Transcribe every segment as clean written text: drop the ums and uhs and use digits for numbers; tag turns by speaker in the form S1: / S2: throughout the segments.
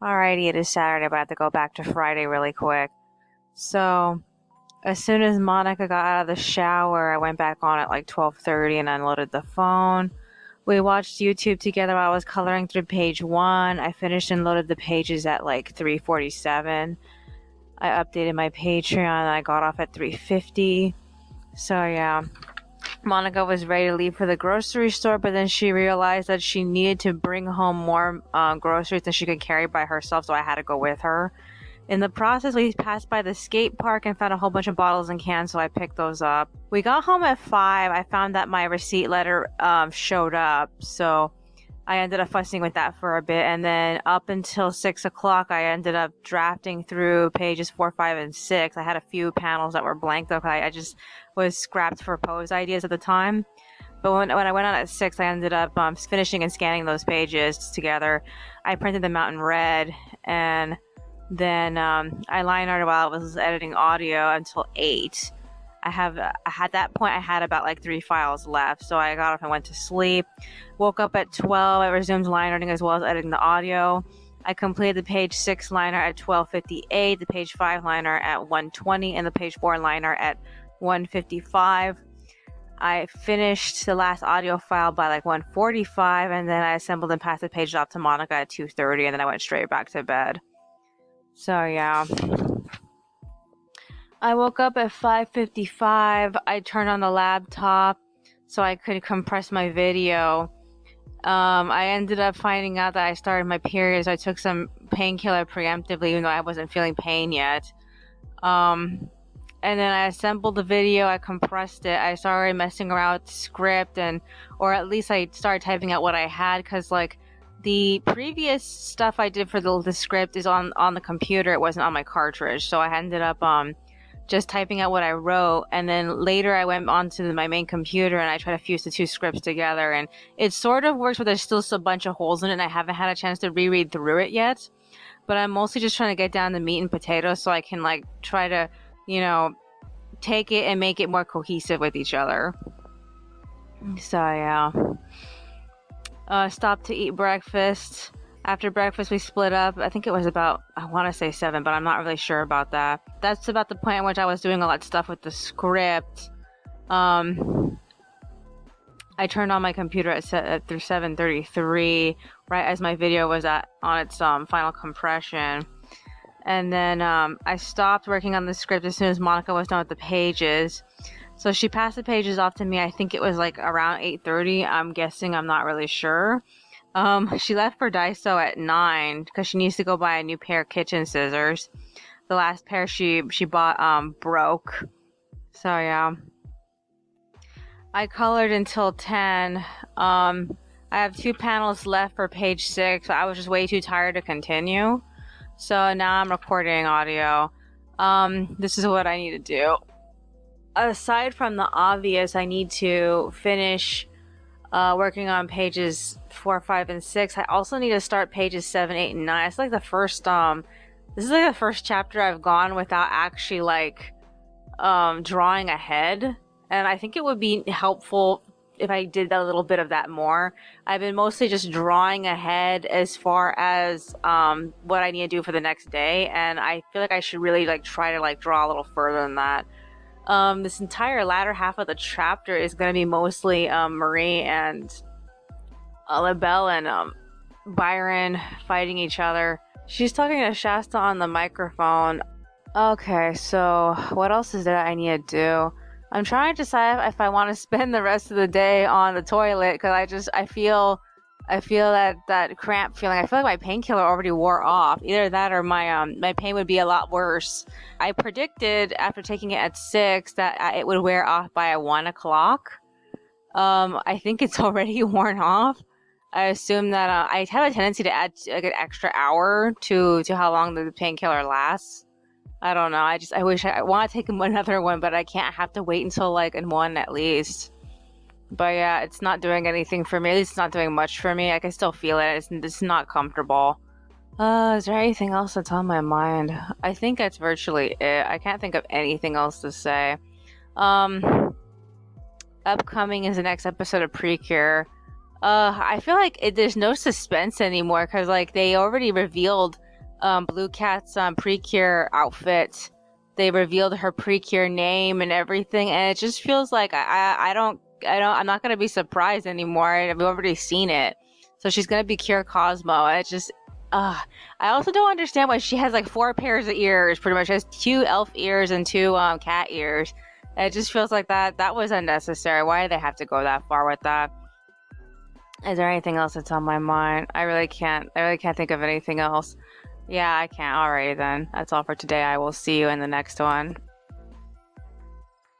S1: Alrighty, it is Saturday, but I have to go back to Friday really quick. So, as soon as Monica got out of the shower, I went back on at like 12:30 and unloaded the phone. We watched YouTube together while I was coloring through page 1. I finished and loaded the pages at like 3:47. I updated my Patreon and I got off at 3:50. So yeah, Monica was ready to leave for the grocery store, but then she realized that she needed to bring home more groceries than she could carry by herself, so I had to go with her. In the process, we passed by the skate park and found a whole bunch of bottles and cans, so I picked those up. We got home at 5. I found that my receipt letter showed up, so I ended up fussing with that for a bit, and then up until 6 o'clock, I ended up drafting through pages 4, 5, and 6. I had a few panels that were blank, though, because I just was scrapped for pose ideas at the time. But when I went on at 6, I ended up finishing and scanning those pages together. I printed them out in red, and then I line arted while I was editing audio until 8. At that point, I had about like 3 files left, so I got up and went to sleep. Woke up at 12. I resumed line arting as well as editing the audio. I completed the page 6 liner at 12:58, the page 5 liner at 1:20, and the page 4 liner at 1:55. I finished the last audio file by like 1:45, and then I assembled and passed the pages off to Monica at 2:30, and then I went straight back to bed. So yeah. I woke up at 5:55. I turned on the laptop so I could compress my video. I ended up finding out that I started my period, so I took some painkiller preemptively, even though I wasn't feeling pain yet. And then I assembled the video, I compressed it, I started messing around with the script, or at least I started typing out what I had, because like the previous stuff I did for the script is on the computer, it wasn't on my cartridge, so I ended up just typing out what I wrote, and then later I went onto my main computer and I tried to fuse the two scripts together, and it sort of works, but there's still a bunch of holes in it, and I haven't had a chance to reread through it yet. But I'm mostly just trying to get down the meat and potatoes so I can like try to, take it and make it more cohesive with each other. So yeah. Stopped to eat breakfast. After breakfast, we split up. I think it was about, I want to say 7, but I'm not really sure about that. That's about the point in which I was doing all that stuff with the script. I turned on my computer at through 7:33, right as my video was on its final compression. And then I stopped working on the script as soon as Monica was done with the pages. So she passed the pages off to me. I think it was like around 8:30. I'm guessing. I'm not really sure. She left for Daiso at 9 because she needs to go buy a new pair of kitchen scissors. The last pair she bought broke. So yeah. I colored until 10. I have 2 panels left for page 6. I was just way too tired to continue. So now I'm recording audio. This is what I need to do. Aside from the obvious, I need to finish working on pages 4, 5, and 6. I also need to start pages 7, 8, and 9. It's like the first this is like the first chapter I've gone without actually like drawing ahead, and I think it would be helpful if I did a little bit of that more. I've been mostly just drawing ahead as far as what I need to do for the next day, and I feel like I should really like try to like draw a little further than that. This entire latter half of the chapter is going to be mostly Marie and LaBelle and Byron fighting each other. She's talking to Shasta on the microphone. Okay, so what else is there I need to do? I'm trying to decide if I want to spend the rest of the day on the toilet, because I feel that cramp feeling. I feel like my painkiller already wore off. Either that or my pain would be a lot worse. I predicted after taking it at 6 that it would wear off by 1 o'clock. I think it's already worn off. I assume that I have a tendency to add like an extra hour to how long the painkiller lasts. I don't know. I wish I want to take another one, but I can't. I have to wait until like in 1 at least. But yeah, it's not doing anything for me. At least it's not doing much for me. I can still feel it. It's not comfortable. Is there anything else that's on my mind? I think that's virtually it. I can't think of anything else to say. Upcoming is the next episode of Precure. I feel like there's no suspense anymore because like they already revealed Blue Cat's Precure outfit. They revealed her Precure name and everything, and it just feels like I'm not gonna be surprised anymore. I've already seen it. So she's gonna be Cure Cosmo. It just, I also don't understand why she has like 4 pairs of ears. Pretty much, she has 2 elf ears and 2 cat ears. It just feels like that was unnecessary. Why did they have to go that far with that? Is there anything else that's on my mind? I really can't think of anything else. Yeah, I can't. Alrighty then. That's all for today. I will see you in the next one.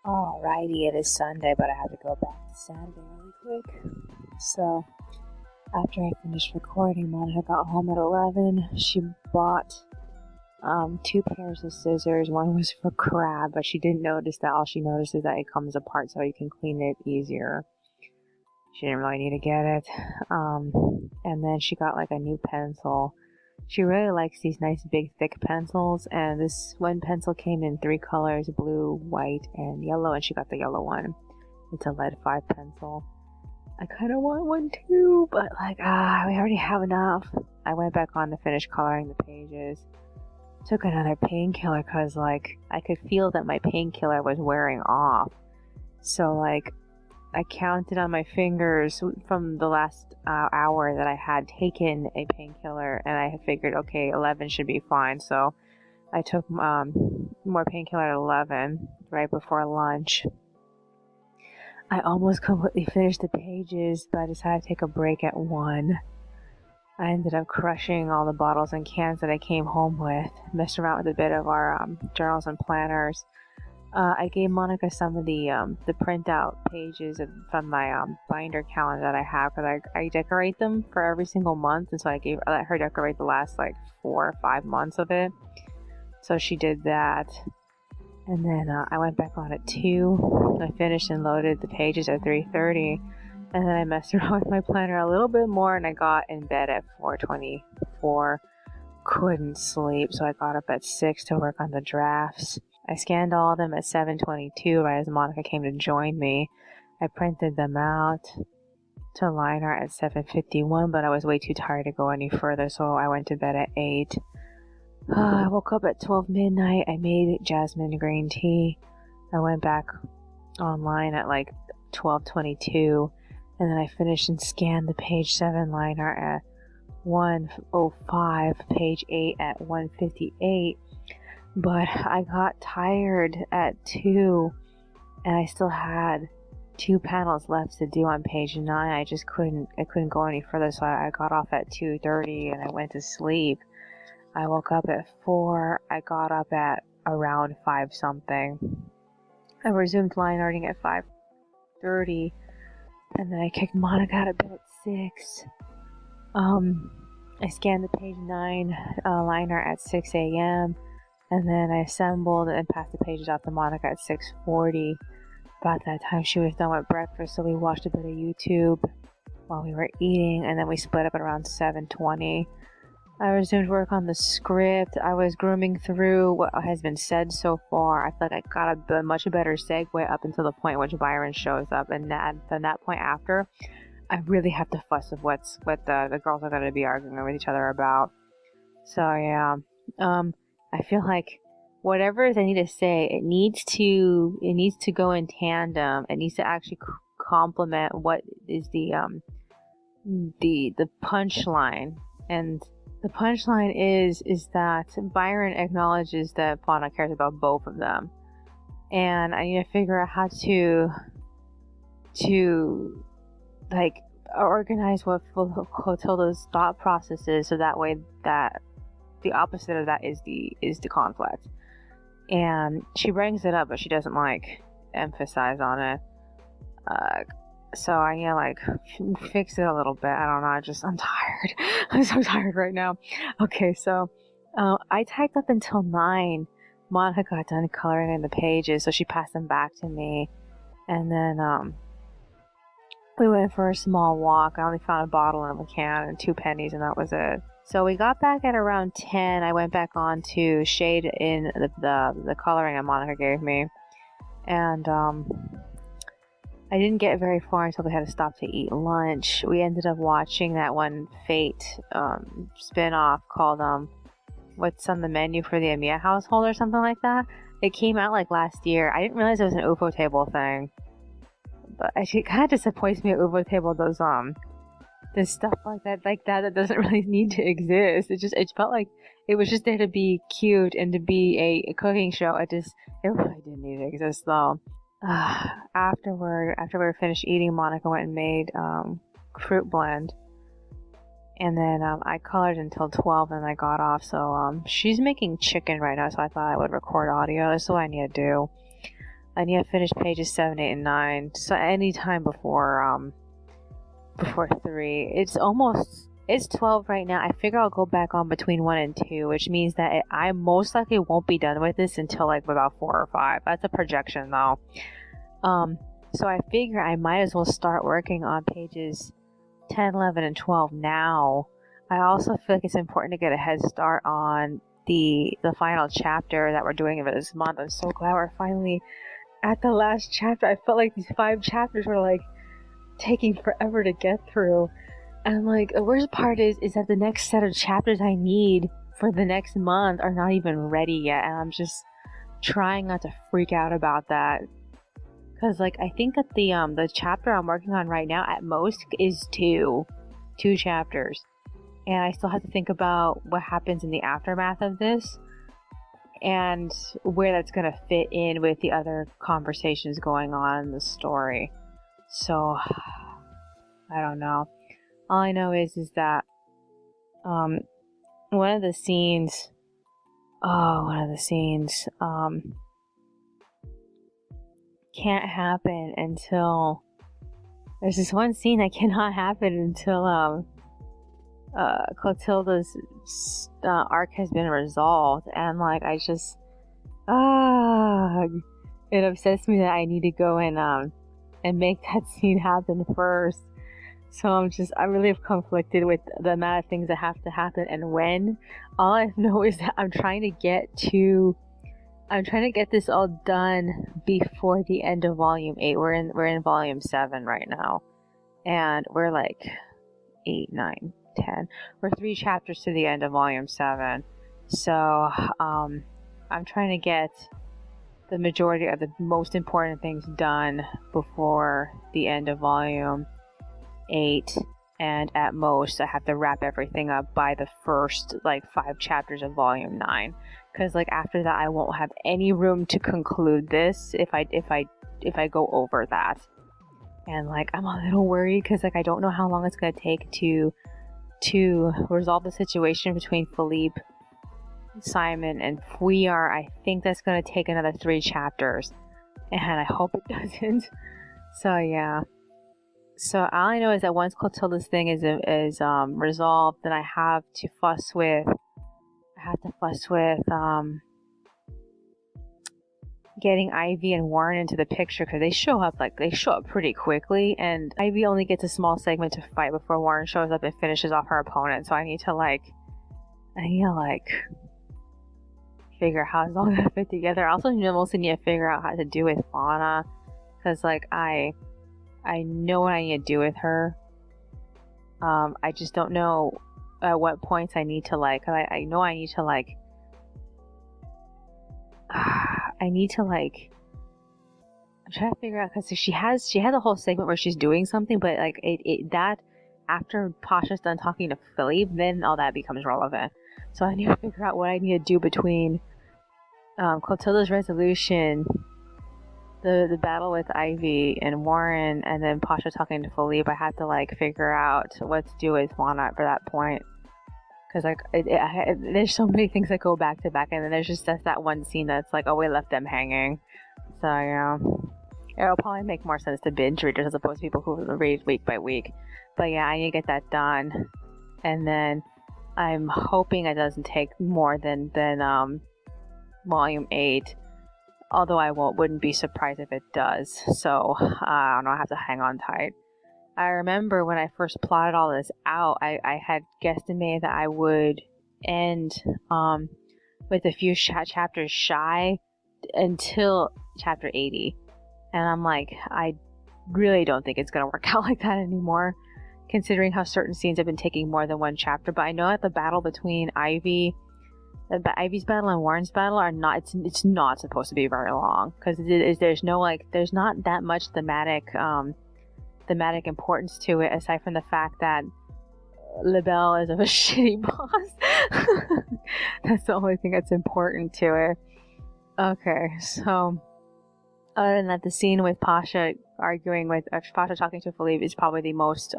S2: Alrighty, it is Sunday, but I have to go back to Saturday really quick. So, after I finished recording, Monica got home at 11. She bought 2 pairs of scissors. One was for crab, but she didn't notice that. All she noticed is that it comes apart so you can clean it easier. She didn't really need to get it. And then she got like a new pencil. She really likes these nice big thick pencils, and this one pencil came in 3 colors, blue, white, and yellow, and she got the yellow one. It's a lead 5 pencil. I kind of want one too, but like, we already have enough. I went back on to finish coloring the pages. Took another painkiller because like, I could feel that my painkiller was wearing off. So like, I counted on my fingers from the last hour that I had taken a painkiller, and I figured, okay, 11 should be fine. So I took more painkiller at 11, right before lunch. I almost completely finished the pages, but I decided to take a break at 1. I ended up crushing all the bottles and cans that I came home with, messed around with a bit of our journals and planners. I gave Monica some of the printout pages from my binder calendar that I have, because I decorate them for every single month, and so I let her decorate the last like 4 or 5 months of it. So she did that, and then I went back on at 2. I finished and loaded the pages at 3:30, and then I messed around with my planner a little bit more, and I got in bed at 4:24. Couldn't sleep, so I got up at 6 to work on the drafts. I scanned all of them at 7:22 right as Monica came to join me. I printed them out to line art at 7:51, but I was way too tired to go any further, so I went to bed at 8. I woke up at 12 midnight. I made jasmine green tea. I went back online at like 12:22, and then I finished and scanned the page 7 line art at 1:05, page 8 at 1:58. But I got tired at 2, and I still had 2 panels left to do on page 9. I couldn't go any further, so I got off at 2:30 and I went to sleep. I woke up at 4. I got up at around 5 something. I resumed line arting at 5:30, and then I kicked Monica out of bed at 6. I scanned the page 9 line art at 6 a.m. And then I assembled and passed the pages out to Monica at 6:40. About that time, she was done with breakfast, so we watched a bit of YouTube while we were eating, and then we split up at around 7:20. I resumed work on the script. I was grooming through what has been said so far. I feel like I got a much better segue up until the point in which Byron shows up, and from that point after, I really have to fuss with what the girls are going to be arguing with each other about. So yeah, I feel like whatever they need to say, it needs to go in tandem. It needs to actually complement what is the punchline. And the punchline is that Byron acknowledges that Fauna cares about both of them, and I need to figure out how to like organize what Clotilda's thought process is, so that way that the opposite of that is the conflict. And she brings it up, but she doesn't like emphasize on it. So I need to like fix it a little bit. I don't know. I'm tired. I'm so tired right now. Okay, so I typed up until 9. Monica got done coloring in the pages, so she passed them back to me. And then we went for a small walk. I only found a bottle and a can and 2 pennies, and that was it. So we got back at around 10. I went back on to shade in the coloring that Monica gave me. And I didn't get very far until we had to stop to eat lunch. We ended up watching that one Fate spin-off called
S1: what's on the menu for the Emiya household or something like that. It came out like last year. I didn't realize it was an UFO table thing. But it kind of disappoints me. UFO table does there's stuff like that doesn't really need to exist. It felt like it was just there to be cute and to be a cooking show. It really didn't need to exist though. After we were finished eating, Monica went and made fruit blend, and then I colored until 12 and I got off. So she's making chicken right now, so I thought I would record audio. That's what I need to do. I need to finish pages 7, 8, and 9. So anytime before 3. It's 12 right now. I figure I'll go back on between 1 and 2, which means that I most likely won't be done with this until like about 4 or 5. That's a projection though. So I figure I might as well start working on pages 10, 11, and 12 now. I also feel like it's important to get a head start on the final chapter that we're doing for this month. I'm so glad we're finally at the last chapter. I felt like these 5 chapters were like taking forever to get through. And like the worst part is that the next set of chapters I need for the next month are not even ready yet, and I'm just trying not to freak out about that. Cause like I think that the chapter I'm working on right now at most is two chapters, and I still have to think about what happens in the aftermath of this and where that's gonna fit in with the other conversations going on in the story. So I don't know. All I know is that one of the scenes can't happen until there's this one scene that cannot happen until Clotilda's arc has been resolved, and like I just it upsets me that I need to go and make that scene happen first. So I'm really conflicted with the amount of things that have to happen and when. All I know is that I'm trying to get this all done before the end of volume 8. We're in volume 7 right now, and we're like 8, 9, 10. We're 3 chapters to the end of volume 7. So I'm trying to get the majority of the most important things done before the end of volume 8, and at most I have to wrap everything up by the first like 5 chapters of volume 9, because like after that I won't have any room to conclude this if I go over that. And like I'm a little worried because like I don't know how long it's gonna take to resolve the situation between Philippe, Simon, and Fouillard. I think that's gonna take another 3 chapters, and I hope it doesn't. So yeah. So all I know is that once Clotilda's thing is resolved, then I have to fuss with getting Ivy and Warren into the picture, because they show up pretty quickly, and Ivy only gets a small segment to fight before Warren shows up and finishes off her opponent. So I need to figure out how it's all gonna fit together. I also mostly need to figure out how to do with Fauna, because like I know what I need to do with her. I just don't know at what points I need to I know I need to I'm trying to figure out, because she has a whole segment where she's doing something, but like that after Pasha's done talking to Philippe, then all that becomes relevant. So I need to figure out what I need to do between Clotilda's resolution, the battle with Ivy and Warren, and then Pasha talking to Philippe. I have to figure out what to do with Juana for that point, because there's so many things that go back to back, and then there's just that one scene that's like, oh, we left them hanging. So yeah, it'll probably make more sense to binge readers as opposed to people who read week by week. But yeah, I need to get that done, and then I'm hoping it doesn't take more than volume 8. Although I wouldn't be surprised if it does. So, I don't know, I have to hang on tight. I remember when I first plotted all this out, I had guesstimated that I would end with a few chapters shy until chapter 80. And I'm like, I really don't think it's going to work out like that anymore, considering how certain scenes have been taking more than one chapter. But I know that the battle between Ivy, the Ivy's battle and Warren's battle are not. It's not supposed to be very long because there's no like there's not that much thematic importance to it aside from the fact that LaBelle is of a shitty boss. That's the only thing that's important to it. Okay, so other than that, the scene with Pasha arguing with Pasha talking to Philippe is probably the most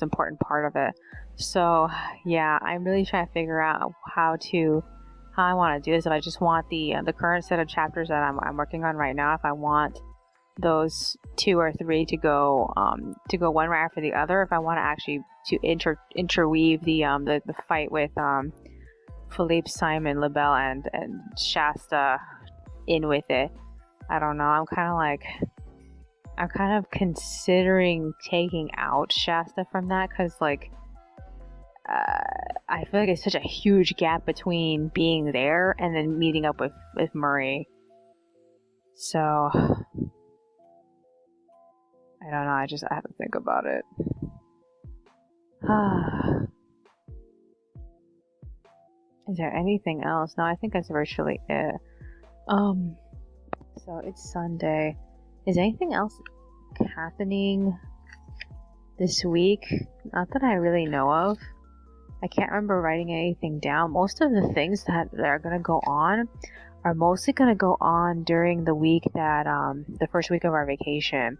S1: important part of it. So yeah, I'm really trying to figure out how I want to do this. If I just want the current set of chapters that I'm working on right now, if I want those 2 or 3 to go one right after the other, if I want to actually interweave the fight with Philippe, Simon, LaBelle, and Shasta in with it. I don't know. I'm kind of considering taking out Shasta from that because like I feel like it's such a huge gap between being there and then meeting up with Murray. So I don't know. I have to think about it. Is there anything else? No, I think that's virtually it. So it's Sunday. Is anything else happening this week? Not that I really know of. I can't remember writing anything down. Most of the things that are going to go on are mostly going to go on during the week that, the first week of our vacation.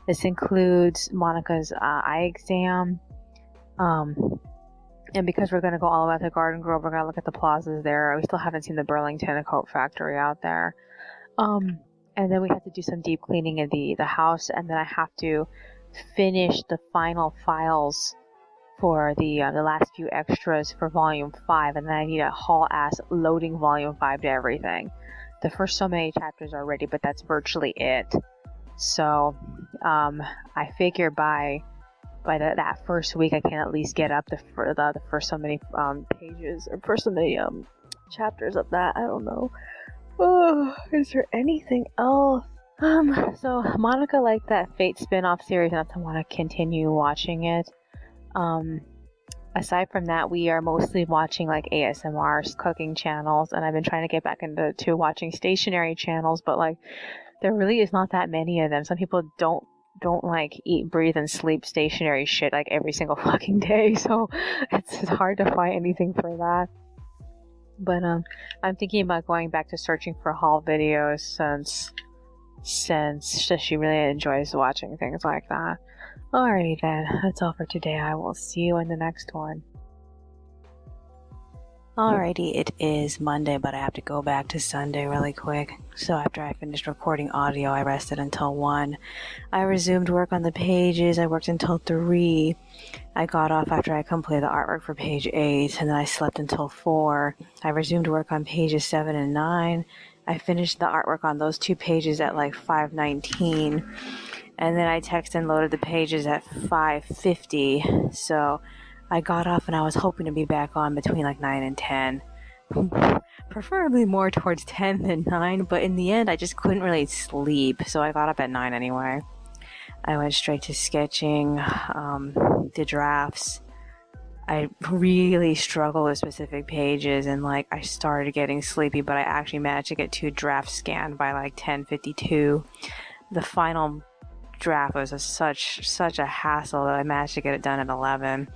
S1: This includes Monica's eye exam. And because we're going to go all the way to Garden Grove, we're going to look at the plazas there. We still haven't seen the Burlington Coat Factory out there. And then we have to do some deep cleaning of the house, and then I have to finish the final files for the last few extras for Volume 5, and then I need a haul-ass loading Volume 5 to everything. The first so many chapters are ready, but that's virtually it. So, I figure by that first week, I can at least get up the first so many pages, or first so many chapters of that. I don't know. Oh, is there anything else? So Monica liked that Fate spin-off series enough to want to continue watching it. Aside from that, we are mostly watching like ASMR cooking channels, and I've been trying to get back into watching stationary channels, but like there really is not that many of them. Some people don't like eat, breathe, and sleep stationary shit like every single fucking day, so it's hard to find anything for that. But I'm thinking about going back to searching for haul videos since she really enjoys watching things like that. Alrighty then, that's all for today. I will see you in the next one. Alrighty, it is Monday, but I have to go back to Sunday really quick. So after I finished recording audio, I rested until 1. I resumed work on the pages. I worked until 3. I got off after I completed the artwork for page 8, and then I slept until 4. I resumed work on pages 7 and 9. I finished the artwork on those 2 pages at like 5:19, and then I texted and loaded the pages at 5:50. So I got off and I was hoping to be back on between like 9 and 10. Preferably more towards 10 than 9, but in the end I just couldn't really sleep, so I got up at 9 anyway. I went straight to sketching, the drafts. I really struggle with specific pages, and like I started getting sleepy, but I actually managed to get 2 drafts scanned by like 10:52. The final draft was such a hassle that I managed to get it done at 11.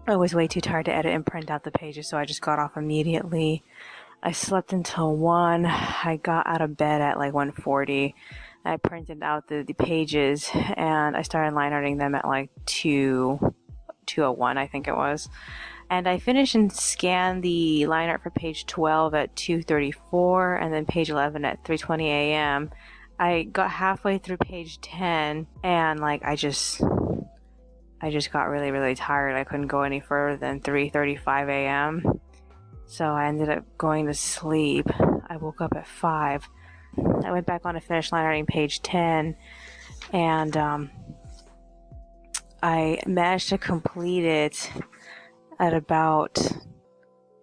S1: I was way too tired to edit and print out the pages, so I just got off immediately. I slept until 1. I got out of bed at like 1:40. I printed out the pages, and I started line arting them at like 2:01, I think it was. And I finished and scanned the line art for page 12 at 2:34, and then page 11 at 3:20 a.m. I got halfway through page 10, and like I just got really, really tired. I couldn't go any further than 3:35 a.m. So I ended up going to sleep. I woke up at 5. I went back on to finish line arting page 10, and I managed to complete it at about,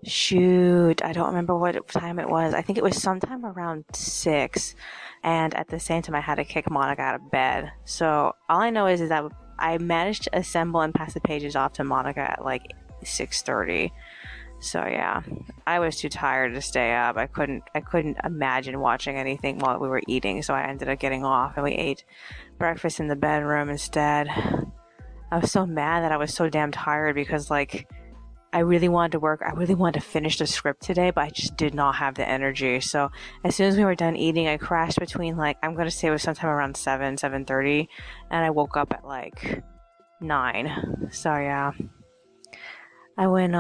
S1: I don't remember what time it was. I think it was sometime around 6, and at the same time I had to kick Monica out of bed. So all I know is that I managed to assemble and pass the pages off to Monica at like 6:30. So yeah, I was too tired to stay up. I couldn't imagine watching anything while we were eating, so I ended up getting off and we ate breakfast in the bedroom instead. I was so mad that I was so damn tired because like I really wanted to work. I really wanted to finish the script today, but I just did not have the energy. So as soon as we were done eating, I crashed between like, I'm going to say it was sometime around 7:30, and I woke up at like 9. So yeah, I went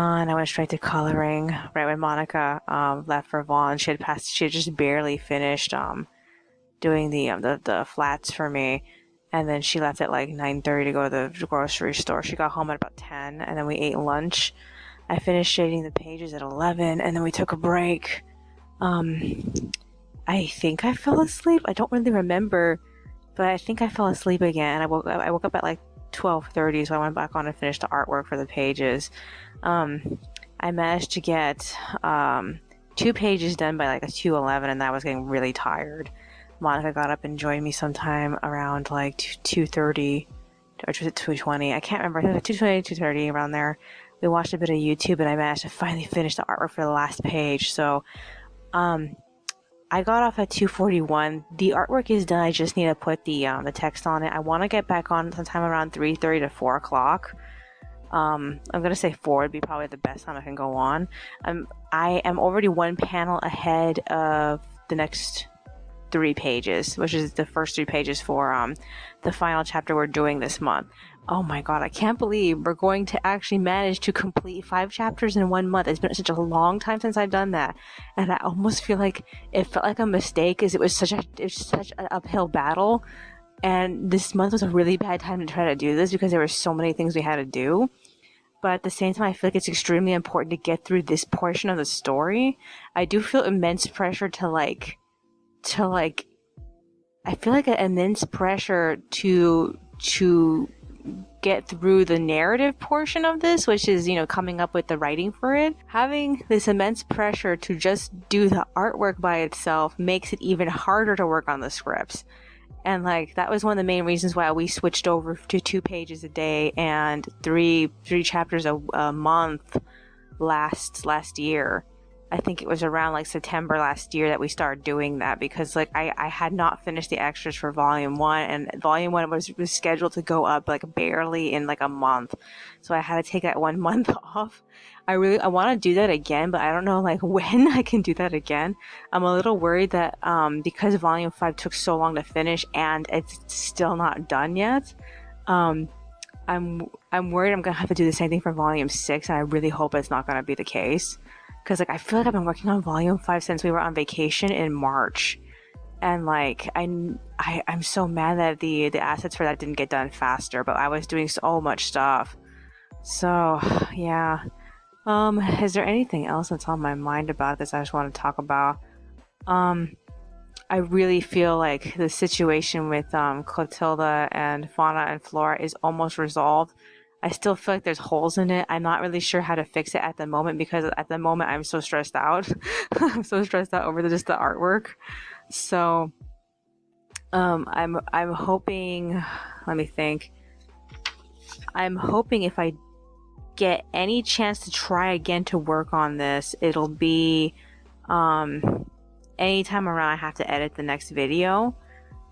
S1: straight to coloring right when Monica left for Vaughn. She had just barely finished doing the flats for me. And then she left at like 9:30 to go to the grocery store. She got home at about 10, and then we ate lunch. I finished shading the pages at 11, and then we took a break. I think I fell asleep. I don't really remember, but I think I fell asleep again. I woke up at like 12:30, so I went back on and finished the artwork for the pages. I managed to get 2 pages done by like a 2:11, and I was getting really tired. Monica got up and joined me sometime around like 2:30 or was it 2:20? I can't remember. I think it was 2:20, 2:30 around there. We watched a bit of YouTube and I managed to finally finish the artwork for the last page. So I got off at 2:41. The artwork is done. I just need to put the text on it. I want to get back on sometime around 3:30 to 4 o'clock. I'm gonna say 4 would be probably the best time I can go on. I am already 1 panel ahead of the next 3 pages, which is the first 3 pages for the final chapter we're doing this month. Oh my god, I can't believe we're going to actually manage to complete 5 chapters in 1 month. It's been such a long time since I've done that, and I almost feel like it felt like a mistake because it was such an uphill battle, and this month was a really bad time to try to do this because there were so many things we had to do. But at the same time, I feel like it's extremely important to get through this portion of the story. I do feel immense pressure to I feel like an immense pressure to get through the narrative portion of this, which is, you know, coming up with the writing for it. Having this immense pressure to just do the artwork by itself makes it even harder to work on the scripts. And like that was one of the main reasons why we switched over to 2 pages a day and three chapters a month last year. I think it was around like September last year that we started doing that because like I had not finished the extras for volume 1, and volume 1 was scheduled to go up like barely in like a month. So I had to take that 1 month off. I want to do that again, but I don't know like when I can do that again. I'm a little worried that because volume 5 took so long to finish and it's still not done yet, I'm worried I'm gonna have to do the same thing for volume 6, and I really hope it's not gonna be the case. Because like I feel like I've been working on volume 5 since we were on vacation in March, and like I'm so mad that the assets for that didn't get done faster, but I was doing so much stuff. So yeah, is there anything else that's on my mind about this I just want to talk about? I really feel like the situation with Clotilda and Fauna and Flora is almost resolved. I still feel like there's holes in it. I'm not really sure how to fix it at the moment because at the moment I'm so stressed out. I'm so stressed out over just the artwork. So I'm hoping, let me think. I'm hoping if I get any chance to try again to work on this, it'll be anytime around I have to edit the next video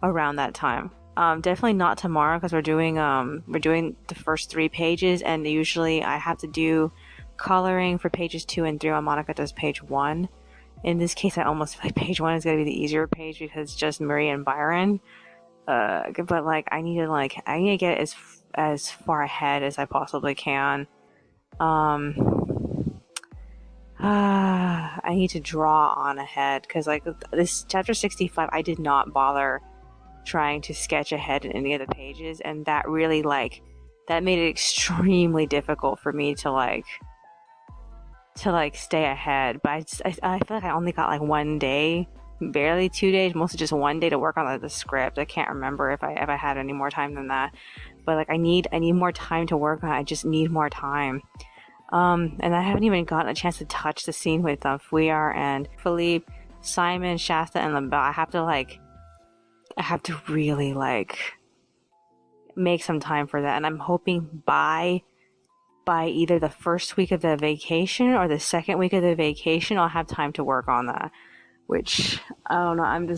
S1: around that time. Definitely not tomorrow because we're doing the first 3 pages, and usually I have to do coloring for pages 2 and 3 while Monica does page 1. In this case, I almost feel like page 1 is going to be the easier page because it's just Marie and Byron. But like I need to get it as far ahead as I possibly can. I need to draw on ahead because like this chapter 65, I did not bother trying to sketch ahead in any of the pages, and that really that made it extremely difficult for me to stay ahead. But I feel like I only got like 1 day, barely 2 days, mostly just 1 day to work on the script. I can't remember if I had any more time than that, but like I need more time to work on it. I just need more time. And I haven't even gotten a chance to touch the scene with Fouillard and Philippe, Simon, Shasta, and LaBelle. I have to really make some time for that, and I'm hoping by by either the first week of the vacation or the second week of the vacation, I'll have time to work on that. Which, I don't know,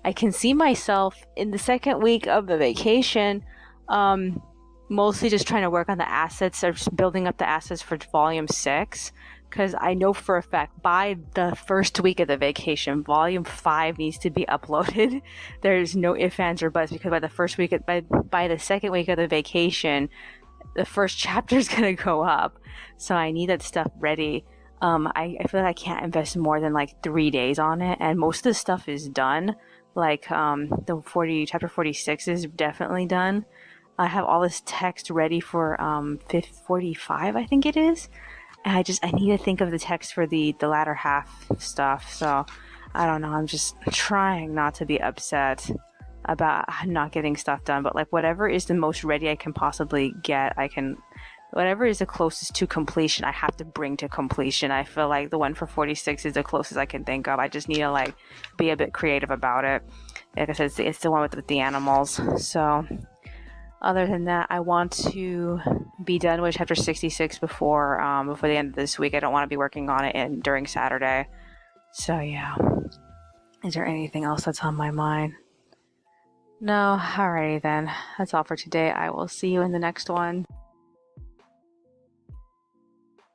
S1: I can see myself in the second week of the vacation, mostly just trying to work on the assets or just building up the assets for volume 6. Because I know for a fact by the first week of the vacation, volume 5 needs to be uploaded. There's no ifs, ands, or buts, because by the first week, by the second week of the vacation, the first chapter is going to go up. So I need that stuff ready. I feel like I can't invest more than like 3 days on it, and most of the stuff is done. Like chapter 46 is definitely done. I have all this text ready for 45, I think it is. And I need to think of the text for the latter half stuff. So I don't know. I'm just trying not to be upset about not getting stuff done. But like whatever is the most ready I can possibly get, whatever is the closest to completion, I have to bring to completion. I feel like the one for 46 is the closest I can think of. I just need to like be a bit creative about it. Like I said, it's the one with the animals. So other than that, I want to be done with chapter 66 before the end of this week. I don't want to be working on it during Saturday. So yeah. Is there anything else that's on my mind? No? Alrighty then. That's all for today. I will see you in the next one.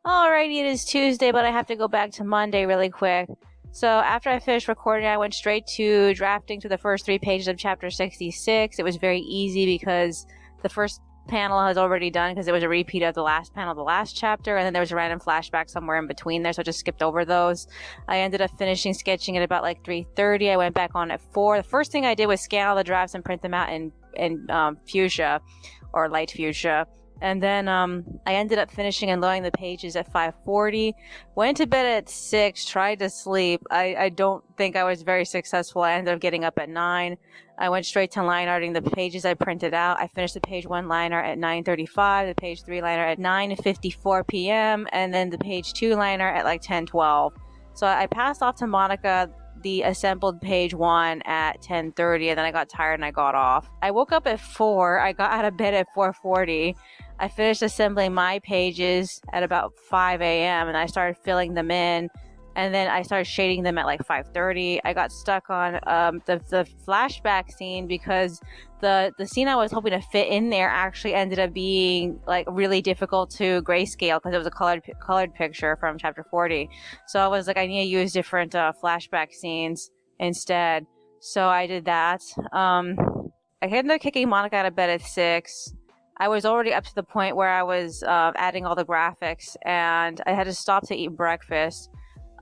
S1: Alrighty, it is Tuesday, but I have to go back to Monday really quick. So after I finished recording, I went straight to drafting to the first 3 pages of chapter 66. It was very easy because the first panel has already done because it was a repeat of the last panel of the last chapter, and then there was a random flashback somewhere in between there, so I just skipped over those. I ended up finishing sketching at about like 3:30. I went back on at 4. The first thing I did was scan all the drafts and print them out in fuchsia or light fuchsia. And then I ended up finishing and loading the pages at 5:40. Went to bed at 6, tried to sleep. I don't think I was very successful. I ended up getting up at 9. I went straight to line arting the pages I printed out. I finished the page 1 liner at 9:35, the page 3 liner at 9:54 p.m., and then the page 2 liner at like 10:12. So I passed off to Monica the assembled page 1 at 10:30, and then I got tired and I got off. I woke up at 4. I got out of bed at 4:40. I finished assembling my pages at about 5 a.m. and I started filling them in, and then I started shading them at like 5:30. I got stuck on the flashback scene because the scene I was hoping to fit in there actually ended up being like really difficult to grayscale because it was a colored picture from chapter 40. So I was like, I need to use different flashback scenes instead. So I did that. I ended up kicking Monica out of bed at 6. I was already up to the point where I was adding all the graphics, and I had to stop to eat breakfast.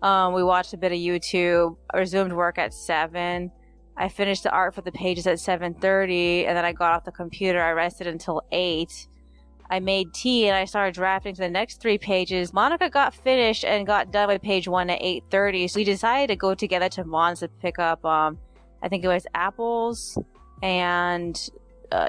S1: We watched a bit of YouTube. I resumed work at 7. I finished the art for the pages at 7:30, and then I got off the computer. I rested until 8. I made tea, and I started drafting to the next 3 pages. Monica got finished and got done with page 1 at 8:30, so we decided to go together to Vaughn's to pick up, I think it was apples and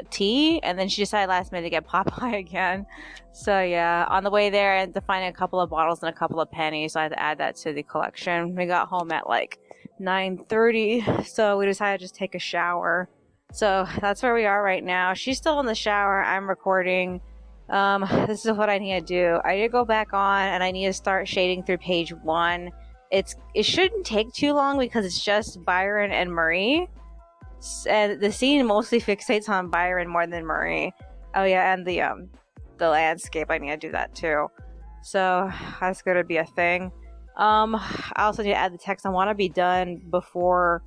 S1: tea, and then she decided last minute to get Popeye again. So yeah, on the way there I had to find a couple of bottles and a couple of pennies, so I had to add that to the collection. We got home at like 9:30, so we decided to just take a shower. So that's where we are right now. She's still in the shower, I'm recording. This is what I need to do. I need to go back on and I need to start shading through page 1. It shouldn't take too long because it's just Byron and Marie. And the scene mostly fixates on Byron more than Marie. Oh yeah, and the landscape, I need to do that too. So that's gonna be a thing. I also need to add the text. I want to be done before,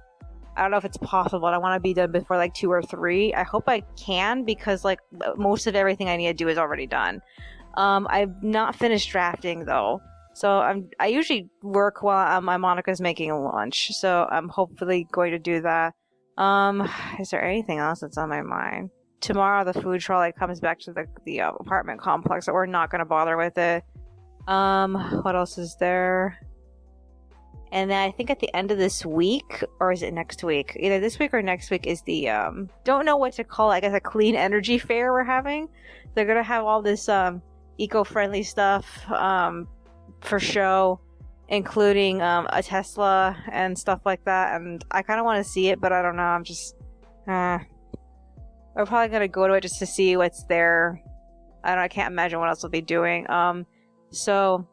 S1: I don't know if it's possible, but I want to be done before like 2 or 3. I hope I can, because like most of everything I need to do is already done. I've not finished drafting though. So I usually work while my Monica's making lunch. So I'm hopefully going to do that. Is there anything else that's on my mind? Tomorrow the food trolley comes back to the apartment complex, so we're not going to bother with it. What else is there? And then I think at the end of this week, or is it next week? Either this week or next week is the, don't know what to call it, I guess a clean energy fair we're having. They're going to have all this, eco-friendly stuff, for show, including a Tesla and stuff like that, and I kind of want to see it, but I don't know. I'm just we're probably gonna go to it just to see what's there. I can't imagine what else we'll be doing. So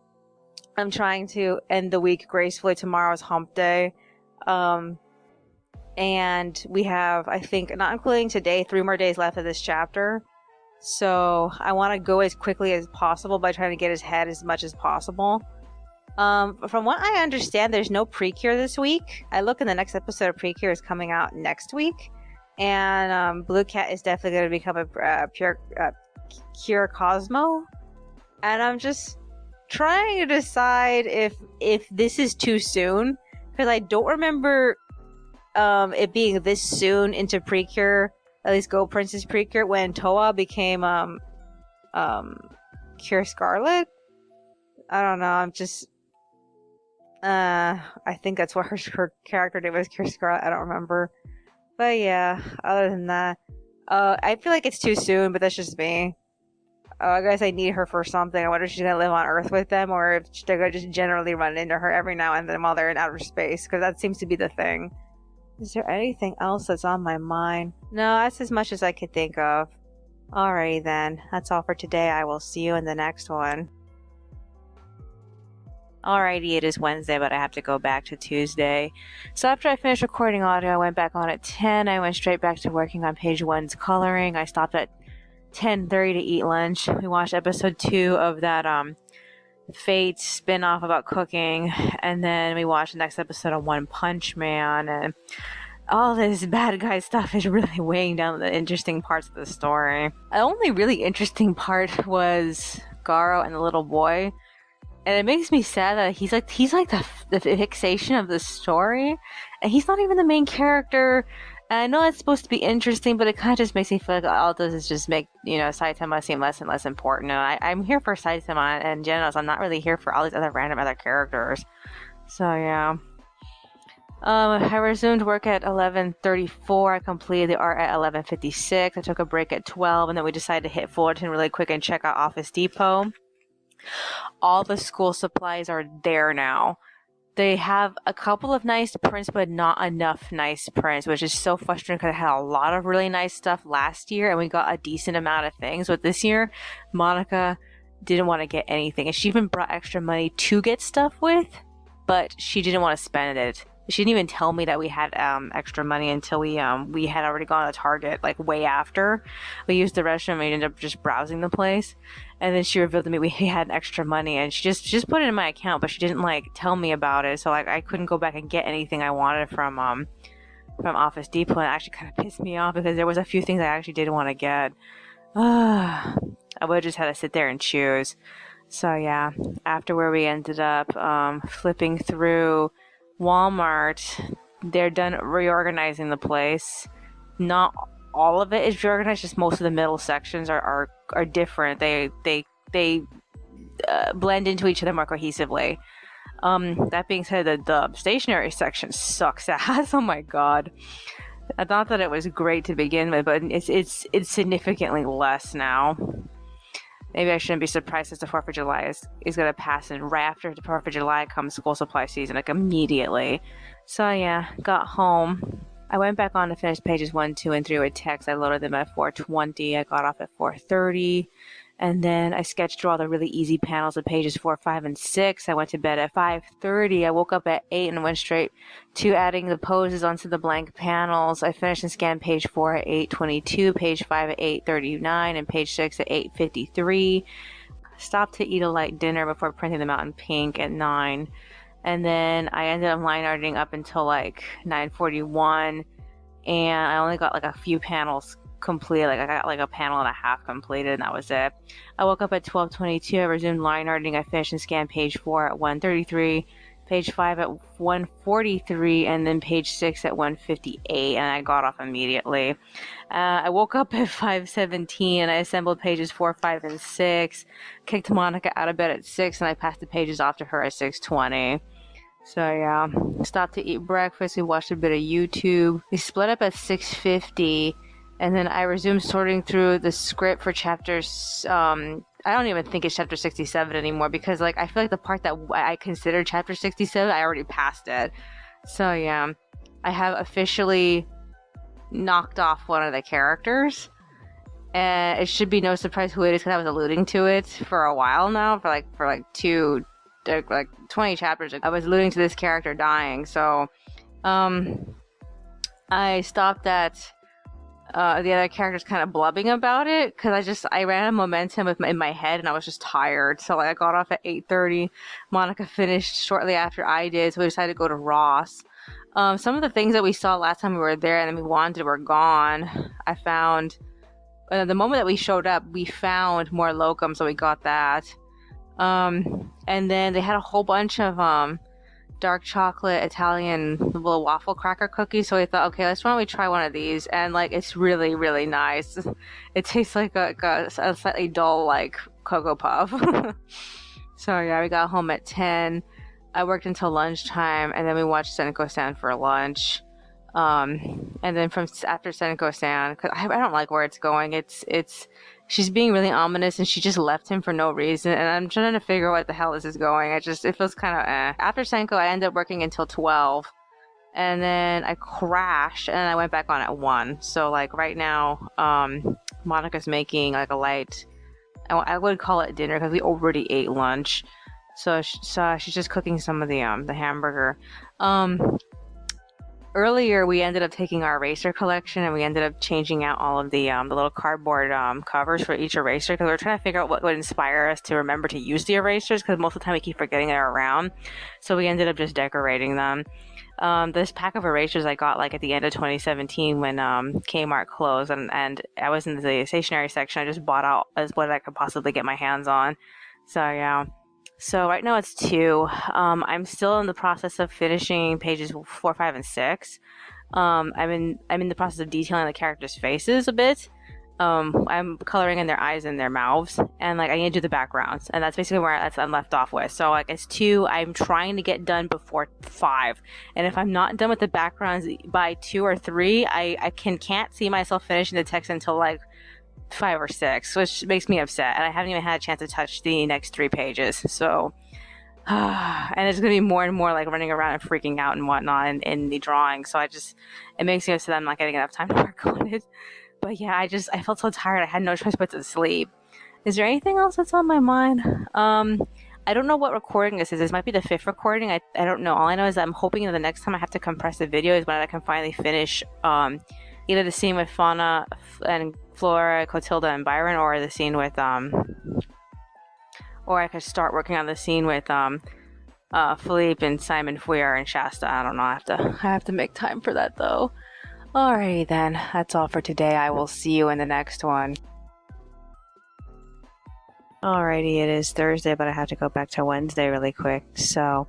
S1: I'm trying to end the week gracefully. Tomorrow's hump day. And we have, I think, not including today, 3 more days left of this chapter. So I want to go as quickly as possible by trying to get ahead as much as possible. From what I understand, there's no Precure this week. I look in the next episode of Precure is coming out next week. And Blue Cat is definitely going to become a pure Cure Cosmo. And I'm just trying to decide if this is too soon. Because I don't remember it being this soon into Precure, at least Go Princess Precure, when Toa became Cure Scarlet. I don't know, I'm just I think that's what her character name was, Cure Scarlet. I don't remember. But yeah, other than that, I feel like it's too soon, but that's just me. I guess I need her for something. I wonder if she's gonna live on Earth with them, or if they're gonna just generally run into her every now and then while they're in outer space, because that seems to be the thing. Is there anything else that's on my mind? No, that's as much as I could think of. Alrighty then, that's all for today. I will see you in the next one. Alrighty, it is Wednesday, but I have to go back to Tuesday. So after I finished recording audio, I went back on at 10. I went straight back to working on page 1's coloring. I stopped at 10:30 to eat lunch. We watched episode 2 of that Fate spin-off about cooking, and then we watched the next episode of One Punch Man, and all this bad guy stuff is really weighing down the interesting parts of the story. The only really interesting part was Garo and the little boy, and it makes me sad that he's like the fixation of the story, and he's not even the main character. And I know it's supposed to be interesting, but it kind of just makes me feel like all it does is just make, Saitama seem less and less important. I'm here for Saitama and Genos. I'm not really here for all these random other characters. So yeah. I resumed work at 11:34. I completed the art at 11:56. I took a break at 12, and then we decided to hit Fullerton really quick and check out Office Depot. All the school supplies are there now. They have a couple of nice prints, but not enough nice prints, which is so frustrating because I had a lot of really nice stuff last year and we got a decent amount of things. But this year, Monica didn't want to get anything. And she even brought extra money to get stuff with, but she didn't want to spend it. She didn't even tell me that we had extra money until we had already gone to Target, like way after. We used the restroom and we ended up just browsing the place. And then she revealed to me we had extra money, and she just put it in my account, but she didn't tell me about it. So I couldn't go back and get anything I wanted from Office Depot, and it actually kind of pissed me off because there was a few things I actually did want to get. I would have just had to sit there and choose. So yeah, after where we ended up flipping through Walmart, they're done reorganizing the place. Not all of it is reorganized, just most of the middle sections are different. They blend into each other more cohesively. That being said, the stationery section sucks ass. Oh my god. I thought that it was great to begin with, but it's significantly less now. Maybe I shouldn't be surprised as the 4th of July is going to pass, and right after the 4th of July comes school supply season, immediately. So yeah, got home. I went back on to finish pages 1, 2, and 3 with text. I loaded them at 4:20. I got off at 4:30. And then I sketched through all the really easy panels of pages 4, 5, and 6. I went to bed at 5:30. I woke up at 8 and went straight to adding the poses onto the blank panels. I finished and scanned page 4 at 8:22, page 5 at 8:39, and page 6 at 8:53. Stopped to eat a light dinner before printing them out in pink at 9. And then I ended up line arting up until 9:41. And I only got a few panels completed. I got a panel and a half completed, and that was it. I woke up at 12:22. I resumed line arting. I finished and scanned page 4 at 1:33, page 5 at 1:43, and then page 6 at 1:58, and I got off immediately. I woke up at 5:17, and I assembled pages 4, 5, and 6, kicked Monica out of bed at 6, and I passed the pages off to her at 6:20. So yeah, stopped to eat breakfast. We watched a bit of YouTube. We split up at 6:50. And then I resumed sorting through the script for chapters. I don't even think it's chapter 67 anymore because, I feel like the part that I considered chapter 67, I already passed it. So, yeah, I have officially knocked off one of the characters. And it should be no surprise who it is, because I was alluding to it for a while now, for like 20 chapters. I was alluding to this character dying, so I stopped at the other characters kind of blubbing about it, because I ran out of momentum in my head, and I was just tired. So like I got off at 8:30. Monica finished shortly after I did, so we decided to go to Ross. Some of the things that we saw last time we were there and then we wanted were gone. I found the moment that we showed up, we found more locum, so we got that. And then they had a whole bunch of dark chocolate Italian little waffle cracker cookies, so we thought, okay, why don't we try one of these? And like, it's really, really nice. It tastes like a slightly dull like Cocoa Puff. So yeah, we got home at 10. I worked until lunchtime, and then we watched Senko-san for lunch. And then after Senko-san, because I don't like where it's going. She's being really ominous, and she just left him for no reason, and I'm trying to figure out what the hell this is going. It feels kind of eh. After Senko, I ended up working until 12, and then I crashed, and I went back on at 1. So like right now, Monica's making like a light, I would call it dinner, because we already ate lunch. So she's just cooking some of the hamburger. Earlier, we ended up taking our eraser collection, and we ended up changing out all of the little cardboard covers for each eraser, because we were trying to figure out what would inspire us to remember to use the erasers, because most of the time we keep forgetting they're around. So we ended up just decorating them. This pack of erasers I got like at the end of 2017 when Kmart closed, and I was in the stationery section. I just bought out as what I could possibly get my hands on. So yeah. So right now it's 2. I'm still in the process of finishing pages 4, 5, and 6. I'm in the process of detailing the characters' faces a bit. I'm coloring in their eyes and their mouths, and like I need to do the backgrounds, and that's basically where I'm left off with. So like it's 2. I'm trying to get done before 5, and if I'm not done with the backgrounds by 2 or 3, I can't see myself finishing the text until like 5 or 6, which makes me upset, and I haven't even had a chance to touch the next 3 pages. So and it's gonna be more and more like running around and freaking out and whatnot in the drawing. So it makes me upset I'm not getting enough time to work on it. But yeah, I felt so tired, I had no choice but to sleep. Is there anything else that's on my mind? I don't know what recording this is. This might be the 5th recording. I don't know. All I know is that I'm hoping that the next time I have to compress the video is when I can finally finish either the scene with Fauna and Flora, Clotilda, and Byron, or the scene with or I could start working on the scene with Philippe and Simon Fouillard and Shasta. I don't know. I have to make time for that though. Alrighty then. That's all for today. I will see you in the next one. Alrighty, it is Thursday, but I have to go back to Wednesday really quick. So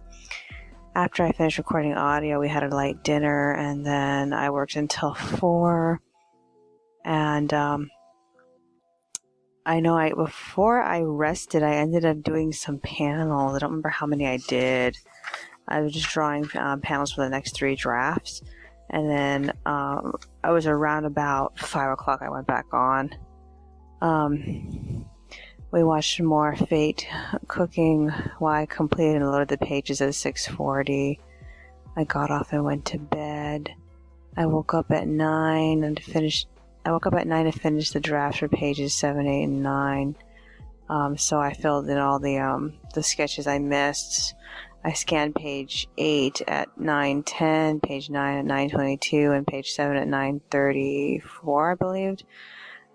S1: after I finished recording audio, we had a light dinner, and then I worked until 4. And I know before I rested, I ended up doing some panels. I don't remember how many I did. I was just drawing panels for the next 3 drafts. And then I was around about 5 o'clock, I went back on. We watched more Fate cooking while I completed and loaded the pages at 6:40. I got off and went to bed. I woke up at 9 to finish the draft for pages 7, 8, and 9. So I filled in all the sketches I missed. I scanned page 8 at 9:10, page 9 at 9:22, and page 7 at 9:34, I believed.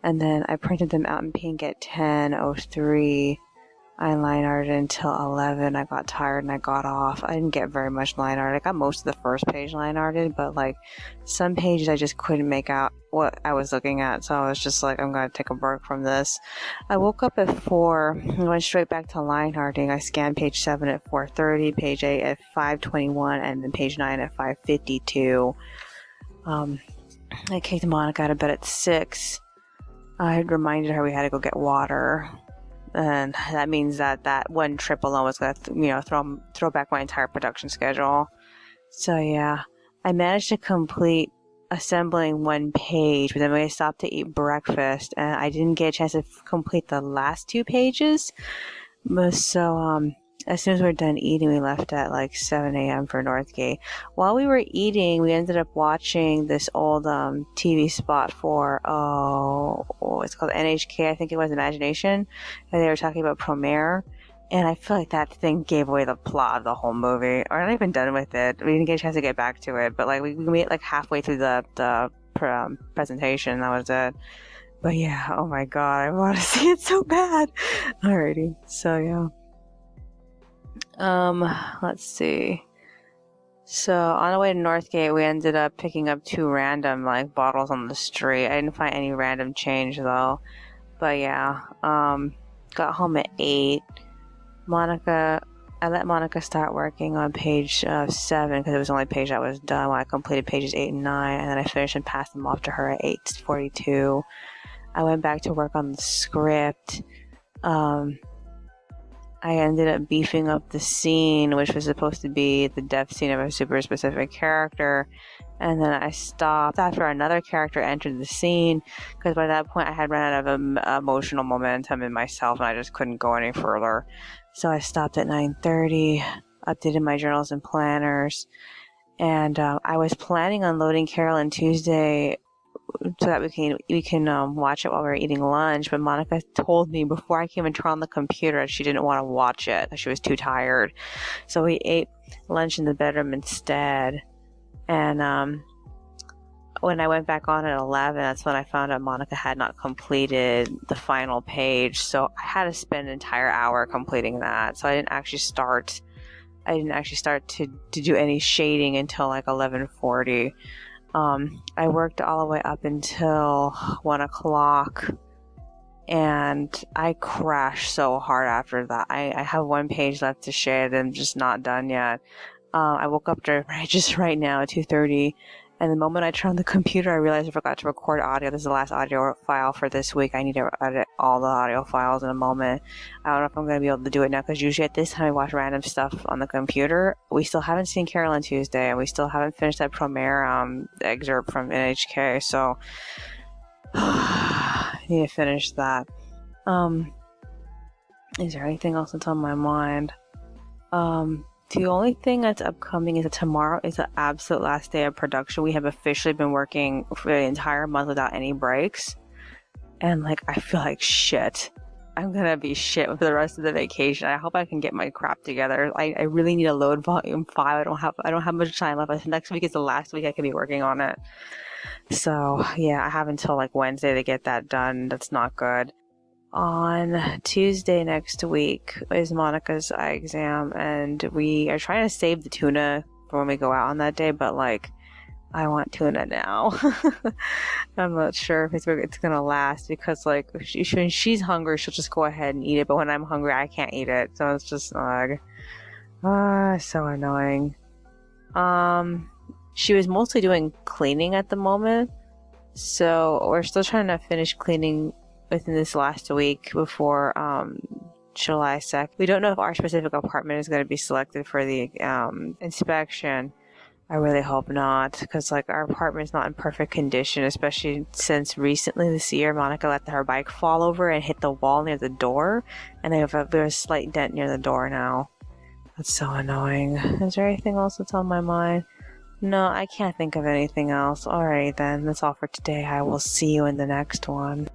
S1: And then I printed them out in pink at 10:03. I line arted until 11. I got tired and I got off. I didn't get very much line art. I got most of the first page line arted, but like some pages I just couldn't make out what I was looking at. So I was just like, I'm going to take a break from this. I woke up at 4 and went straight back to line arting. I scanned page 7 at 4:30, page 8 at 5:21, and then page 9 at 5:52. I kicked Monica out of bed at 6. I had reminded her we had to go get water. And that means that one trip alone was going to, throw back my entire production schedule. So yeah, I managed to complete assembling 1 page, but then I stopped to eat breakfast, and I didn't get a chance to complete the last 2 pages. So as soon as we were done eating, we left at like 7 a.m. for Northgate. While we were eating, we ended up watching this old TV spot for, it's called NHK, I think it was Imagination, and they were talking about Promare. And I feel like that thing gave away the plot of the whole movie. We're not even done with it. We didn't get a chance to get back to it, but like we made it like halfway through the presentation. That was it. But yeah, oh my god, I want to see it so bad. Alrighty, so yeah. Let's see. So on the way to Northgate, we ended up picking up 2 random like bottles on the street. I didn't find any random change though. But yeah, got home at 8. I let Monica start working on page 7 because it was the only page that was done when I completed pages 8 and 9, and then I finished and passed them off to her at 8:42. I went back to work on the script. I ended up beefing up the scene, which was supposed to be the death scene of a super specific character, and then I stopped after another character entered the scene, because by that point I had run out of emotional momentum in myself and I just couldn't go any further. So I stopped at 9:30, updated my journals and planners, and I was planning on loading Carolyn Tuesday so that we can watch it while we were eating lunch, but Monica told me before I came and turned on the computer that she didn't want to watch it, that she was too tired. So we ate lunch in the bedroom instead. And when I went back on at 11, that's when I found out Monica had not completed the final page. So I had to spend an entire hour completing that. So I didn't actually start to do any shading until like 11:40. I worked all the way up until 1 o'clock, and I crashed so hard after that. I have 1 page left to shade and I'm just not done yet. I woke up just right now at 2:30, and the moment I turned on the computer, I realized I forgot to record audio. This is the last audio file for this week. I need to edit all the audio files in a moment. I don't know if I'm going to be able to do it now, because usually at this time I watch random stuff on the computer. We still haven't seen Carolyn Tuesday, and we still haven't finished that Promare excerpt from NHK, so I need to finish that. Is there anything else that's on my mind? The only thing that's upcoming is that tomorrow is the absolute last day of production. We have officially been working for the entire month without any breaks. And like, I feel like shit. I'm gonna be shit for the rest of the vacation. I hope I can get my crap together. I really need to load volume 5. I don't have much time left. Next week is the last week I can be working on it. So yeah, I have until like Wednesday to get that done. That's not good. On Tuesday next week is Monica's eye exam, and we are trying to save the tuna for when we go out on that day, but like, I want tuna now. I'm not sure if it's gonna last, because like when she's hungry she'll just go ahead and eat it, but when I'm hungry I can't eat it, so it's just so annoying. She was mostly doing cleaning at the moment, so we're still trying to finish cleaning within this last week before July 2nd. We don't know if our specific apartment is going to be selected for the inspection. I really hope not, because like our apartment is not in perfect condition, especially since recently this year Monica let her bike fall over and hit the wall near the door, and there's a slight dent near the door now. That's so annoying. Is there anything else that's on my mind? No, I can't think of anything else. Alright then, that's all for today. I will see you in the next one.